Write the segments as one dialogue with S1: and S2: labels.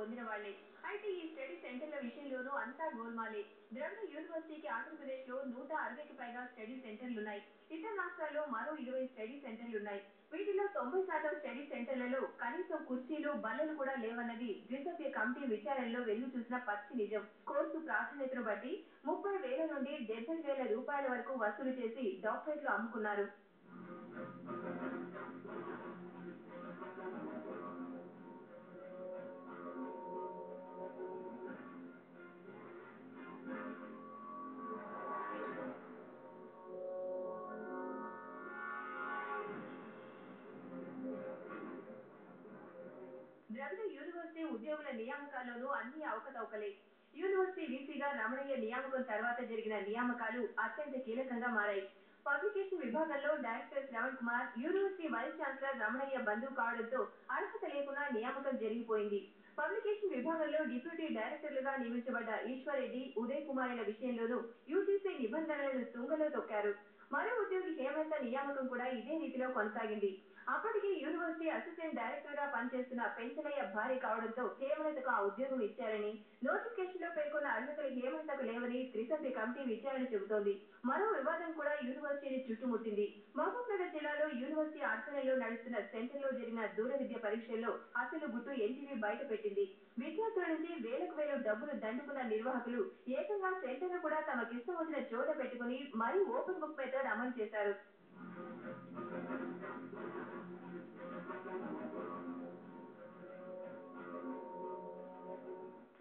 S1: పొందిన వాళ్లే. అయితే ఈ స్టడీ సెంటర్ల విషయంలోనూ అంతా గోల్మాలే. ద్రవిడ యూనివర్సిటీకి ఆంధ్రప్రదేశ్లో 160కి పైగా స్టడీ సెంటర్లున్నాయి. ఇతర రాష్ట్రాల్లో మరో 20 స్టడీ సెంటర్లున్నాయి. వీటిలో 90% స్టడీ సెంటర్లలో కనీసం కుర్చీలు, బల్లలు కూడా లేవన్నది ద్విసభ్య కమిటీ విచారణలో వెలుగు చూసిన పచ్చి నిజం. కోర్సు ప్రాధాన్యతను బట్టి 30,000 నుండి 70,000 రూపాయల వరకు వసూలు చేసి డాక్టరేట్లు అమ్ముకున్నారు. ద్రవిడ యూనివర్సిటీ ఉద్యోగుల నియామకాల్లోనూ అన్ని అవకతవకలే. యూనివర్సిటీ వీసీగా రమణయ్య నియామకం తర్వాత జరిగిన నియామకాలు అత్యంత కీలకంగా మారాయి. పబ్లికేషన్ విభాగంలో director Shravan Kumar university vice chancellor Ramanaiah బంధువు కావడంతో అర్హత లేకున్నా నియామకం జరిగిపోయింది. పబ్లికేషన్ విభాగంలో డిప్యూటీ డైరెక్టర్లుగా నియమించబడ్డ ఈశ్వర్ రెడ్డి, ఉదయ్ కుమార్ల విషయంలోనూ యూజీసీ నిబంధనలను తుంగలో తొక్కారు. మరో ఉద్యోగి హేమంత నియామకం కూడా ఇదే రీతిలో కొనసాగింది. అప్పటికే యూనివర్సిటీ అసిస్టెంట్ డైరెక్టర్ గా పనిచేస్తున్న పెంచలయ్య భార్య కావడంతో హేమలతకు ఆ ఉద్యోగం ఇచ్చారని, నోటిఫికేషన్ లో పేర్కొన్న అర్హతలు హేమలతకు లేవని త్రిసభ్య కమిటీ విచారణ చెబుతోంది. మరో వివాదం కూడా యూనివర్సిటీని చుట్టుముట్టింది. మహబూబ్ నగర్ జిల్లాలో యూనివర్సిటీ ఆధ్వర్యంలో నడుస్తున్న సెంటర్లో జరిగిన దూర విద్య పరీక్షల్లో అసలు గుట్టు ఎన్టీవీ బయట పెట్టింది. విద్యార్థుల నుంచి వేలకు వేలు డబ్బులు దండుకున్న నిర్వాహకులు ఏకంగా సెంటర్ను కూడా తమకిష్టం వచ్చిన చోట పెట్టుకుని మరీ ఓపెన్ బుక్ మెథడ్ అమలు చేశారు.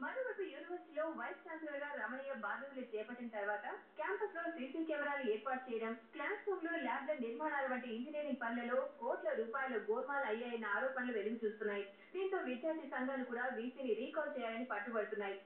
S1: మరోవైపు యూనివర్సిటీలో వైస్ ఛాన్సలర్ గా రమణయ్య బాధ్యతలు చేపట్టిన తర్వాత క్యాంపస్ లో సీసీ కెమెరాలు ఏర్పాటు చేయడం, క్లాస్ రూమ్ లో ల్యాబ్ల నిర్మాణాల వంటి ఇంజనీరింగ్ పనులలో కోట్ల రూపాయలు గోల్మాల్ అయ్యాయన్న ఆరోపణలు వెలుగు చూస్తున్నాయి. దీంతో విద్యార్థి సంఘాలు కూడా వీసీని రీకాల్ చేయాలని పట్టుబడుతున్నాయి.